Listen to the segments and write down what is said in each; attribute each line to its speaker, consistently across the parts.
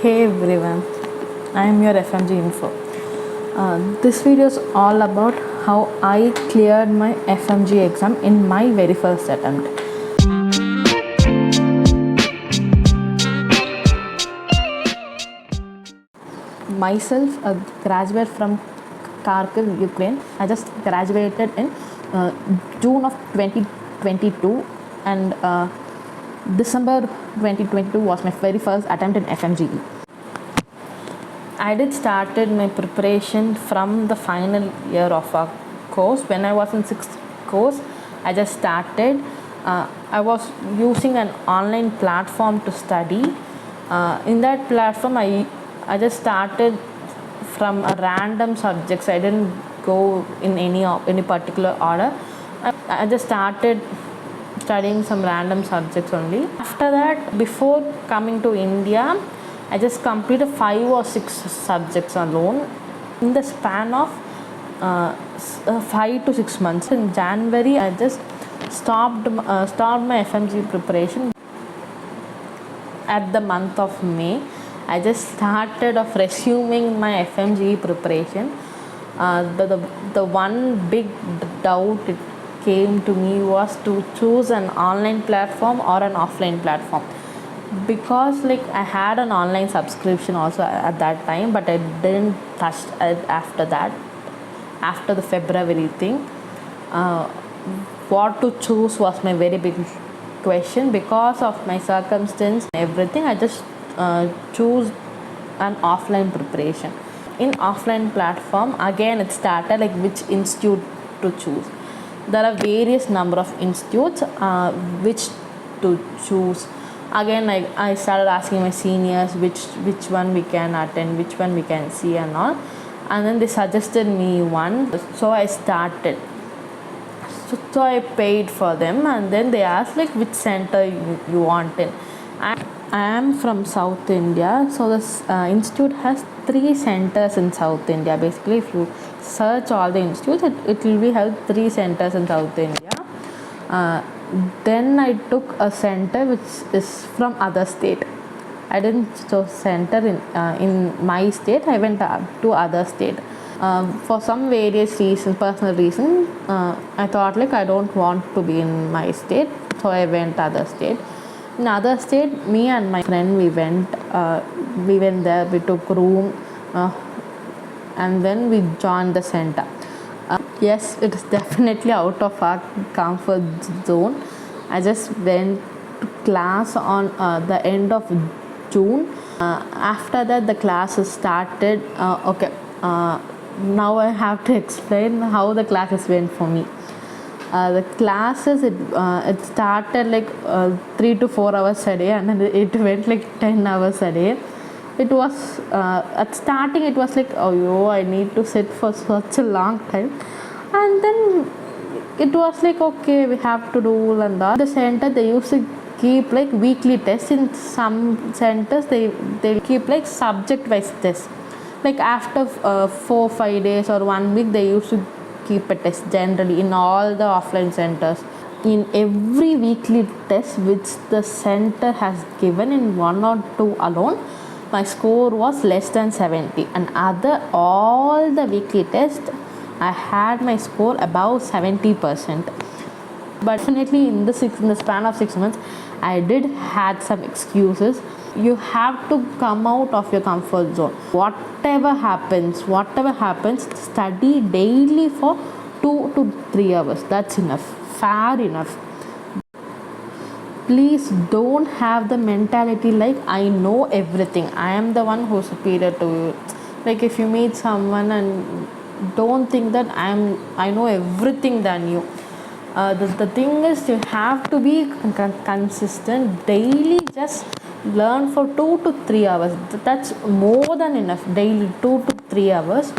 Speaker 1: Hey everyone, I am your Fmge info. This video is all about how I cleared my Fmge exam in my very first attempt. Myself, a graduate from Kharkiv, Ukraine. I just graduated in June of 2022 and December 2022 was my very first attempt in Fmge. I did started my preparation from the final year of our course. When I was in 6th course, I just started. I was using an online platform to study. In that platform, I just started from a random subjects. I didn't go in any particular order. I just started studying some random subjects only. After that, before coming to India, I just completed 5 or 6 subjects alone in the span of 5 to 6 months. In January, I just stopped my Fmge preparation. At the month of May, I just started of resuming my Fmge preparation. The one big doubt it came to me was to choose an online platform or an offline platform, because I had an online subscription also at that time, but I didn't touch it after that, after the February thing. What to choose was my very big question. Because of my circumstance and everything, I just choose an offline preparation. In offline platform, again it started which institute to choose. There are various number of institutes which to choose. Again, I started asking my seniors which one we can attend, which one we can see and all, and then they suggested me one, so I started. So I paid for them, and then they asked which center you want in. I am from South India, so this institute has 3 centers in South India. Basically, if you search all the institutes, it will be have 3 centers in South India. Then I took a center which is from other state. I didn't choose center in my state. I went to other state. For some various reasons, personal reason, I thought I don't want to be in my state, so I went other state. In other state, me and my friend we went there. We took room, and then we joined the center. Yes, it is definitely out of our comfort zone. I just went to class on the end of June. After that, the classes started. Now I have to explain how the classes went for me. The classes, it started 3 to 4 hours a day, and then it went 10 hours a day. It was at starting it was oh, I need to sit for such a long time, and then it was okay, we have to do and all. The center, they used to keep weekly tests. In some centers they keep subject wise tests, after 4-5 days or 1 week they used to keep a test. Generally in all the offline centers, in every weekly test which the center has given, in 1 or 2 alone, my score was less than 70, and all the weekly tests I had my score above 70%. But definitely in the span of 6 months, I did had some excuses. You have to come out of your comfort zone. Whatever happens, study daily for 2 to 3 hours. That's enough, fair enough. Please don't have the mentality I know everything, I am the one who's superior to you. If you meet someone, and don't think that I know everything than you. The thing is, you have to be consistent daily. Just learn for 2 to 3 hours. That's more than enough. Daily 2 to 3 hours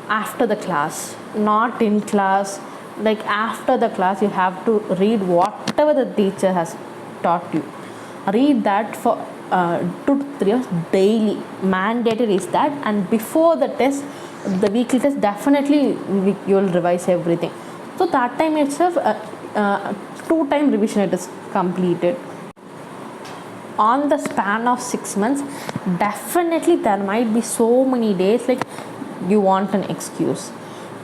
Speaker 1: after the class, not in class. After the class, you have to read whatever the teacher has taught you. Read that for 2 to 3 hours daily. Mandatory is that. And before the test, the weekly test, definitely you will revise everything. So that time itself, 2 time revision it is completed. on the span of 6 months, definitely there might be so many days like you want an excuse.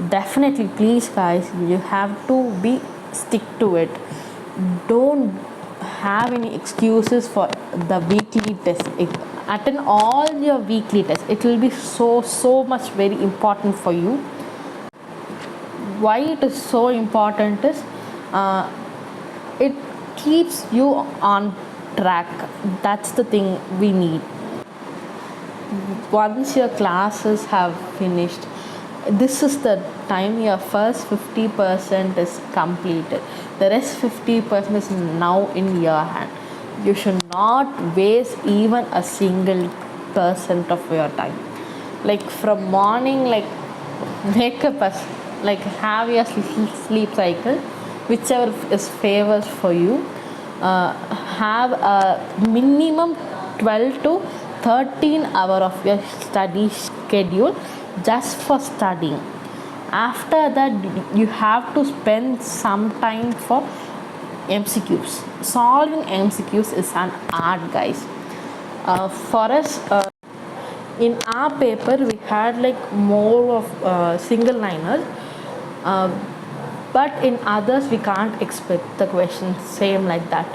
Speaker 1: Definitely, please guys, you have to be stick to it. Don't have any excuses for the weekly test. Attend all your weekly tests. It will be so much very important for you. Why it is so important is it keeps you on track. That's the thing we need. Once your classes have finished, this is the time your first 50% is completed. The rest 50% is now in your hand. You should not waste even a single percent of your time. Like from morning, like make up a, like have your sleep cycle, whichever is favors for you. Have a minimum 12 to 13 hour of your study schedule just for studying. After that, you have to spend some time for MCQs. Solving MCQs is an art, guys. For us, in our paper, we had like more of single liners, but in others, we can't expect the questions same like that.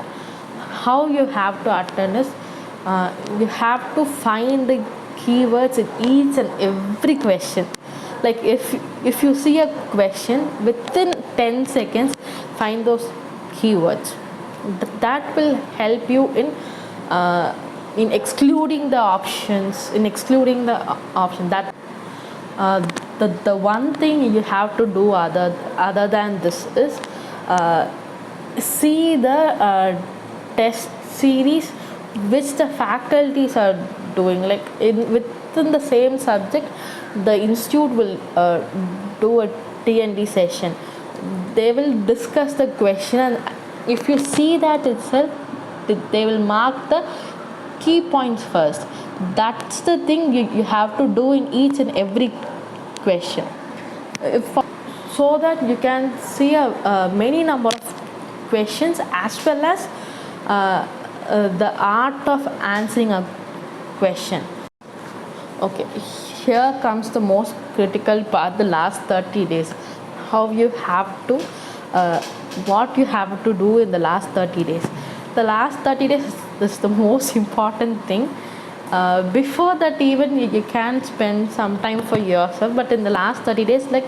Speaker 1: How you have to attend is you have to find the keywords in each and every question. Like if you see a question, within 10 seconds find those keywords. That will help you in excluding the options, that the one thing you have to do other than this is see the test series which the faculties are doing. Like within the same subject, the institute will do a T&D session. They will discuss the question, and if you see that itself, they will mark the key points first. That's the thing you have to do in each and every question, so that you can see a many number of questions, as well as the art of answering a question. Okay, here comes the most critical part, the last 30 days. How you have to what you have to do in the last 30 days. The last 30 days is the most important thing. Before that, even you can spend some time for yourself, but in the last 30 days, like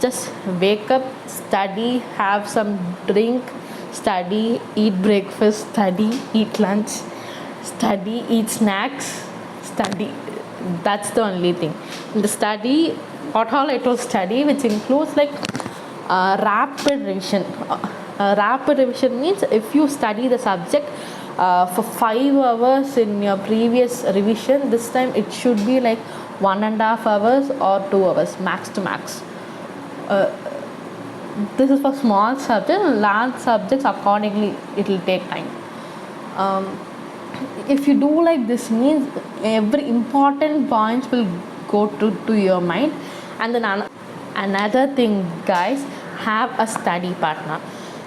Speaker 1: just wake up, study, have some drink, study, eat breakfast, study, eat lunch, study, eat snacks, study. That's the only thing. The study, what all I told, study, which includes like rapid revision. Rapid revision means if you study the subject for 5 hours in your previous revision, this time it should be like 1.5 hours or 2 hours max to max. This is for small subjects. Large subjects, accordingly it will take time. If you do like this, means every important points will go to your mind. And then another thing, guys, have a study partner.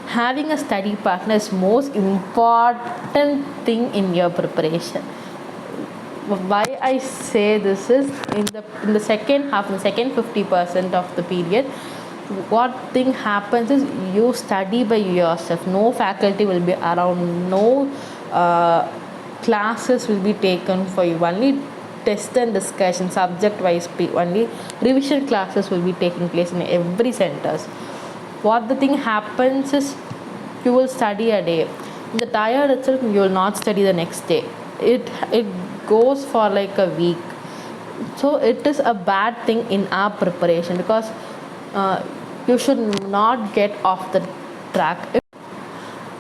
Speaker 1: Having a study partner is most important thing in your preparation. Why I say this is, in the second half, in the second 50% of the period, what thing happens is you study by yourself. No faculty will be around, no classes will be taken for you. Only test and discussion, subject wise, only revision classes will be taking place in every centers. What the thing happens is you will study a day. In the tired itself, you will not study the next day. It goes for like a week. So it is a bad thing in our preparation, because you should not get off the track.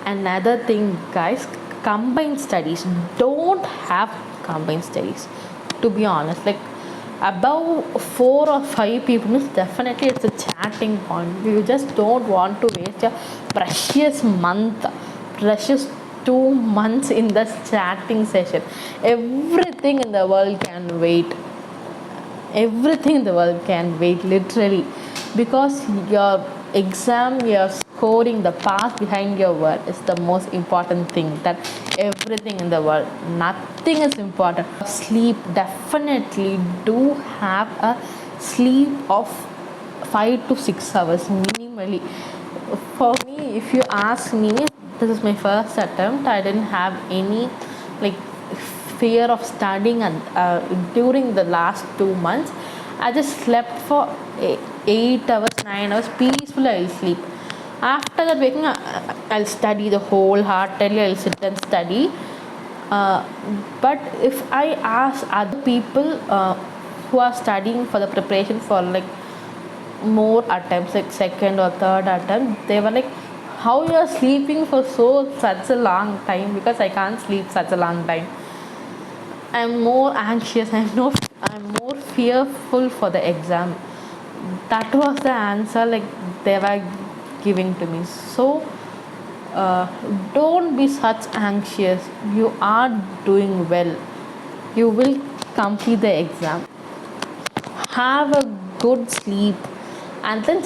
Speaker 1: Another thing, guys, combined studies. Don't have combined studies, to be honest. Like above 4 or 5 people, definitely it's a chatting point. You just don't want to waste your precious 2 months in the chatting session. Everything in the world can wait. Everything in the world can wait, literally, because your exam, your scoring, the pass behind your word is the most important thing that everything in the world. Nothing is important. Sleep, definitely do have a sleep of 5 to 6 hours minimally. For me, if you ask me, this is my first attempt. I didn't have any like fear of studying, and during the last 2 months I just slept for 8 hours, 9 hours peacefully. I'll sleep. After that, waking up, I'll study the wholeheartedly. I'll sit and study. But if I ask other people who are studying for the preparation for like more attempts, like second or third attempt, they were like, how you are sleeping for such a long time? Because I can't sleep such a long time. I'm more anxious. I'm more fearful for the exam. That was the answer like they were giving to me. So don't be such anxious. You are doing well. You will complete the exam. Have a good sleep, and then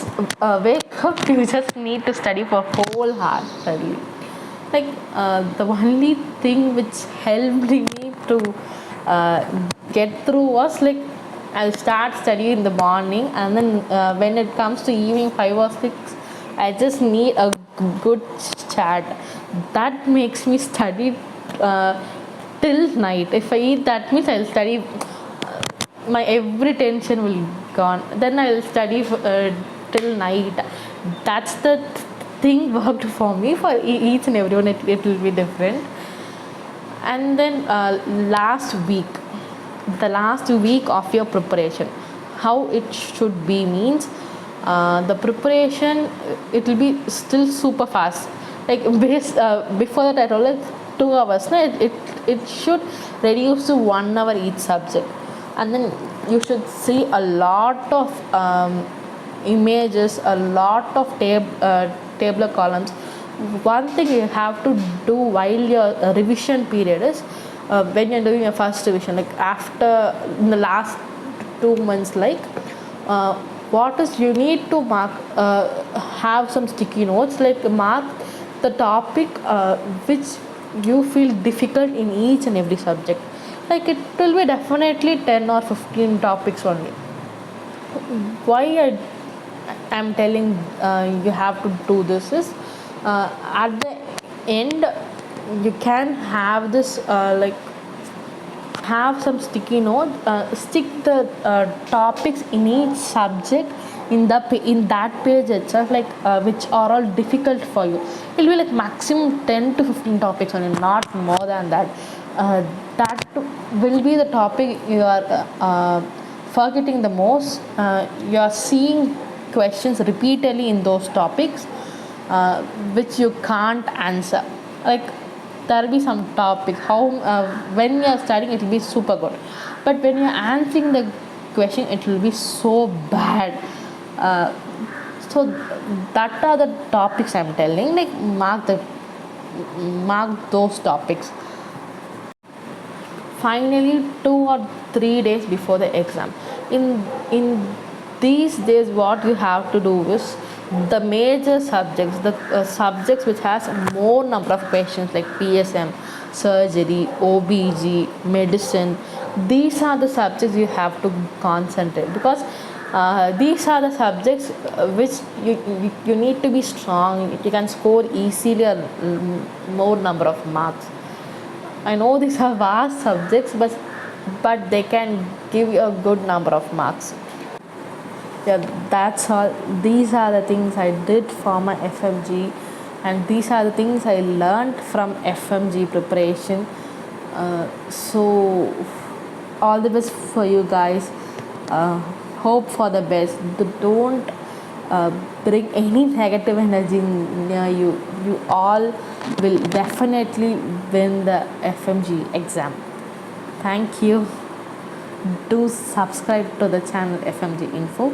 Speaker 1: wake up. You just need to study for wholeheartedly. Like the only thing which helped me to get through was like I'll start studying in the morning, and then when it comes to evening 5 or 6, I just need a good chat. That makes me study till night. If I eat, that means I'll study. My every tension will gone. Then I'll study till night. That's the thing worked for me. For each and everyone, it will be different. And then the last week of your preparation, how it should be means the preparation, it will be still super fast. Like before that I told like 2 hours. No, it should reduce to 1 hour each subject, and then you should see a lot of images, a lot of tabular columns. One thing you have to do while your revision period is when you're doing your first revision, like after in the last 2 months, like what is you need to mark, have some sticky notes, like mark the topic which you feel difficult in each and every subject. Like it will be definitely 10 or 15 topics only. Why I'm telling you have to do this is at the end you can have this like have some sticky note, stick the topics in each subject in that page itself, like which are all difficult for you. It will be like maximum 10 to 15 topics only, not more than that. That will be the topic you are forgetting the most. You are seeing questions repeatedly in those topics which you can't answer. Like there will be some topic how when you are studying it will be super good, but when you are answering the question it will be so bad. So that are the topics I'm telling, like mark those topics. Finally, 2 or 3 days before the exam, in these days what you have to do is the major subjects, the subjects which has more number of questions, like PSM, surgery, OBG, medicine. These are the subjects you have to concentrate, because these are the subjects which you need to be strong. You can score easily a more number of marks. I know these are vast subjects, but they can give you a good number of marks. Yeah, that's all. These are the things I did for my FMG, and these are the things I learned from FMG preparation. So all the best for you guys. Hope for the best. Don't bring any negative energy near you. You all will definitely win the FMG exam. Thank you. Do subscribe to the channel FMG Info.